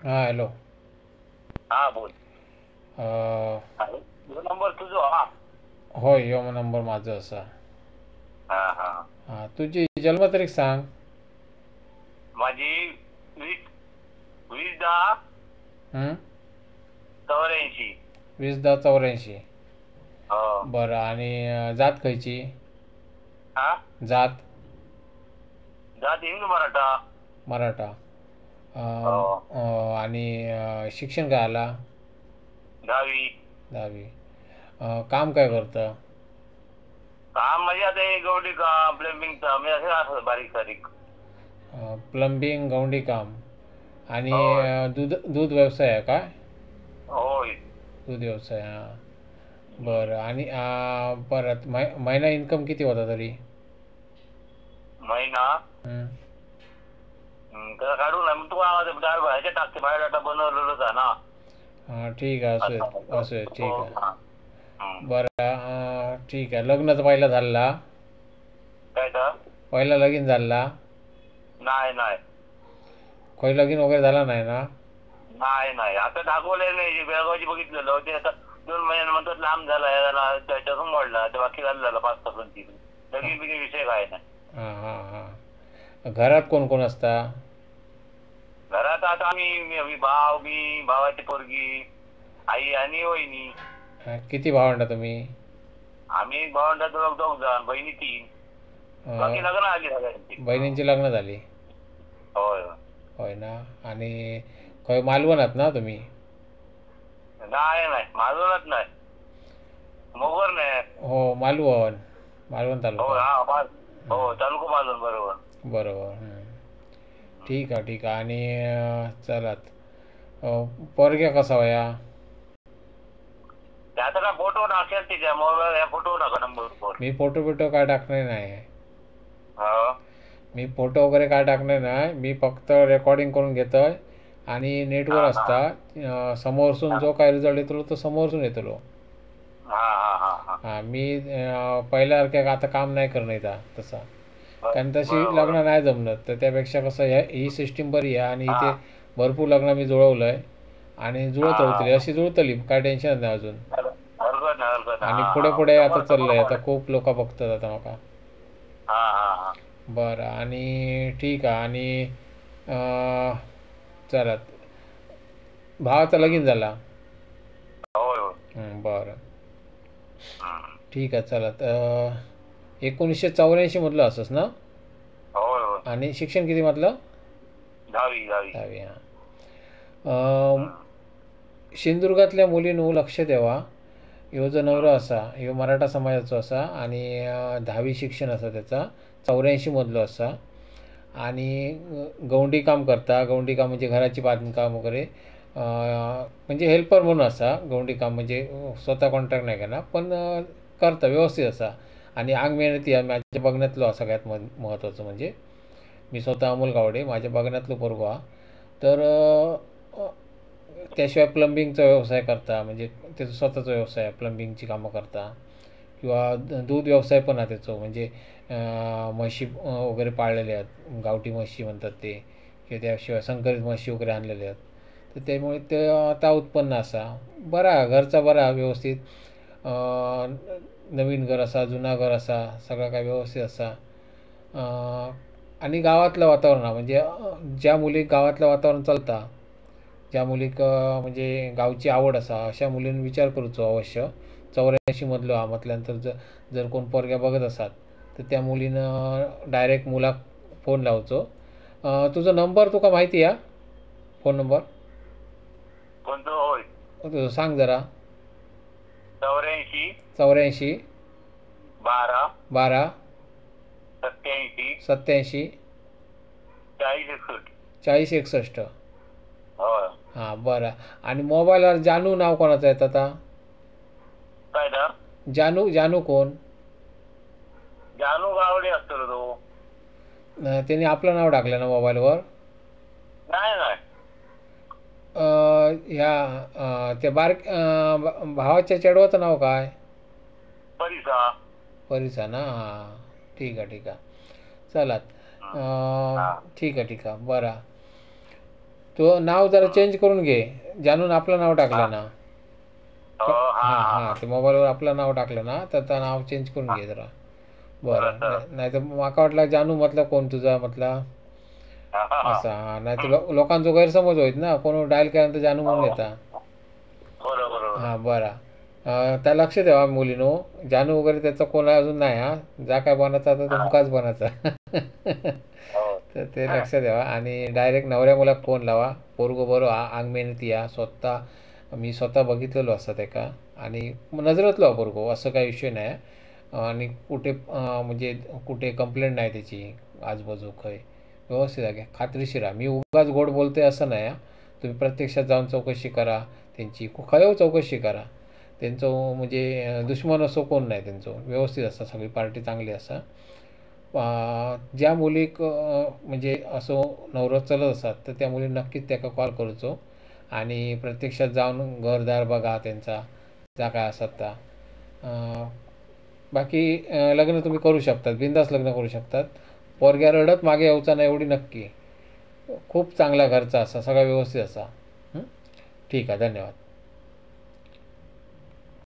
हां हॅलो. हा बोल. अ, ह्यो नंबर तुझो हा? होय ह्यो नंबर माझो आसा. हा हा. हां तुझी जन्मतारीख सांग. माझी 20 20 10 हं? 84. 20 10 84. हो. बरं आणि जात खयची? हा. जात जात हिंदू मराठा. मराठा. अ, हो. आणि शिक्षण काय आला? 10वी. 10वी. काम काय करतं? काम म्हणजे आता हे गवडी का प्लंबिंगचा म्हणजे असं असं बारीक सारीक. प्लंबिंग गवंडी काम आणि होय. दूध दूध व्यवसाय आहे काय? होय. दूध व्यवसाय बरं आणि परत महिना इन्कम किती होता तरी? महिना हं. त्याला काढू ना मग तू आवाज ह्याच्या टाकते बायोडाटा बनवलेलंच आहे ना. हां ठीक आहे असू आता आहेत असू आहेत ठीक आहे. हा. हम्म. बरं ठीक आहे. लग्न तर पहिला झाला? काय तर पहिला लगीन झाला? नाही नाही काही लगीन वगैरे झाला नाही ना? नाही नाही आता दाखवलंय नाही जे बेळगावची बघितलेलं ते आता 2 महिन्यानंतर लांब झाला याला त्याच्यातून मोडला ते बाकी झालं 5 6 लगीन बिगीन विषय काय नाही. हां हां हां. घरात कोण कोण असता? घरात आता आम्ही भाव मी भावाची पोरगी आई आणि वहिनी. किती भावंडा तुम्ही? आम्ही भावंडात 2 जण बहिणी 3. बाकी अं, लग्न आली सगळ्यांची. बहिणींची लग्न झाली? होय होय. होय ना. आणि काही मालवणात ना तुम्ही? नाही नाही मालवणात नाही मोगर नाही. हो मालवण. मालवण हो तालुका. हा हं. हो तालुका मालवण बरोबर. बरोबर. ठीक आहे ठीक आहे. आणि चलात पोरग्या कसा वया? त्याचा काय फोटो टाकेल तिच्या मोबाईल या फोटो टाका नंबर. मी फोटो बिटो काय टाकणार नाही. हो. मी फोटो वगैरे काय टाकणार नाही. मी फक्त रेकॉर्डिंग करून घेतोय आणि हा नेटवर हा असता समोरसून हा जो काय रिझल्ट येतो तो समोरसून येतो. हा हा हा हा. हां मी पहिल्यासारख्या आता काम नाही करणं इथं तसा. कारण तशी बरोबर. लग्न नाही जमलं तर त्यापेक्षा कसं ही सिस्टीम बरी आहे आणि हा इथे भरपूर लग्न मी जुळवलं आहे आणि हा जुळत राहतली हा. अशी जुळतली काय टेन्शन नाही अजून. हरकत नाही हरकत नाही. आणि हा पुढे हा पुढे आता समोर समोर चाललंय आता पण आहे. खूप लोक बघतात आता मला. हा हा हा. बरं आणि ठीक आहे. आणि चला भावाचा लगीन झाला? होय होय. बरं हम्म. ठीक आहे. चला 1984 मधलं असंच ना? होय होय. आणि शिक्षण किती म्हटलं? 10वी 10वी. 10वी. हां. हम्म. सिंधुदुर्गातल्या मुलींनो लक्ष द्यावा. ह्यो जो नवरो असा ह्यो मराठा समाजाचो असा आणि 10वी शिक्षण असा त्याचा 84 मधलो असा आणि गवंडी काम करता. गवंडी काम म्हणजे घराची बांधकाम वगैरे म्हणजे हेल्पर म्हणून असा. गवंडी काम म्हणजे स्वतः कॉन्ट्रॅक्ट नाही करणार पण करता व्यवस्थित असा आणि अंग मेहनती आहे. माझ्या बघण्यातलो सगळ्यात महत्त्वाचं म्हणजे मी स्वतः अमोल गावडे माझ्या बघण्यातलो पोरगो हा. तर त्याशिवाय प्लंबिंगचा व्यवसाय करता म्हणजे त्याचा स्वतःचा व्यवसाय प्लंबिंगची कामं करता किंवा दूध व्यवसाय पण आहे त्याचं म्हणजे म्हशी वगैरे पाळलेले आहेत गावठी म्हशी म्हणतात ते किंवा त्याशिवाय संकरित म्हशी वगैरे आणलेले आहेत. तर त्यामुळे ते आता उत्पन्न असा बरा घरचा बरा व्यवस्थित नवीन घर असा जुना घर असा सगळं काय व्यवस्थित असा आणि गावातलं वातावरण म्हणजे ज्या मुली गावातलं वातावरण चालता ज्या मुलीक म्हणजे गावची आवड असा अशा मुलींनी विचार करूचो अवश्य. 84 मधलो हा म्हटल्यानंतर जर कोण पोरग्या बघत असाल तर त्या मुलीनं डायरेक्ट मुलाक फोन लावचो. तुझा नंबर तुका माहिती आहे फोन नंबर? कोणतं होय? तुझं सांग जरा. 84 84 12 12 87 87 40 61. 40 61. होय. हां बरं. आणि मोबाईलवर जानू नाव कोणाचं आहे आता? काय तर जानू जानू कोण? जानू गावडे असतो रे तो. त्याने आपलं नाव टाकलं ना मोबाईलवर? नाही नाही. ह्या त्या भावाच्या चेडवाचं नाव काय? परिसा. परिसा ना हां ठीक आहे ठीक आहे. चला हम्म. हा. ठीक आहे ठीक आहे बरं. तो नाव जरा चेंज करून घे. जानून आपलं नाव टाकलं ना. हो हां हा हां ते मोबाईलवर आपलं नाव टाकलं ना तर त्या नाव चेंज करून घे जरा. बरं नाही तर माका वाटलं जानू म्हटलं कोण तुझा म्हटला हा असा. हां नाही तर लोकांचा गैरसमज होईत ना, कोण डायल केल्यानंतर जानू म्हणून येता. बरोबर हां बरं. त्या लक्ष ठेवा मुलीनो, जानू वगैरे त्याचा कोण अजून नाही. हां जा काय बनायचा तर तुमकाच बनायचा. हो तर ते लक्ष द्यावा आणि डायरेक्ट नवऱ्या मुलाक फोन लावा. पोरगो बरो आंग मेहनती या स्वतः मी स्वतः बघितलेलो असतात एका आणि नजरातलो हा पोरगो असं काही विषय नाही. आणि कुठे म्हणजे कुठे कंप्लेंट नाही त्याची आजूबाजू खंय व्यवस्थित आहे खात्रीशीर आहे. मी उगाच गोड बोलते असं नाही. तुम्ही प्रत्यक्षात जाऊन चौकशी करा त्यांची खंय चौकशी करा त्यांचं म्हणजे दुश्मन असो कोण नाही त्यांचं व्यवस्थित असतं सगळी पार्टी चांगली असा. ज्या मुलीक म्हणजे असो नवरो चलत असतात तर त्या मुली नक्कीच त्याका कॉल करूचो आणि प्रत्यक्षात जाऊन घरदार बघा त्यांचा जा काय असतात त्या. बाकी लग्न तुम्ही करू शकतात, बिंदास लग्न करू शकतात. पोरग्या रडत मागे यायचा नाही एवढी नक्की. खूप चांगला घरचा असा सगळा व्यवस्थित असा. ठीक आहे धन्यवाद.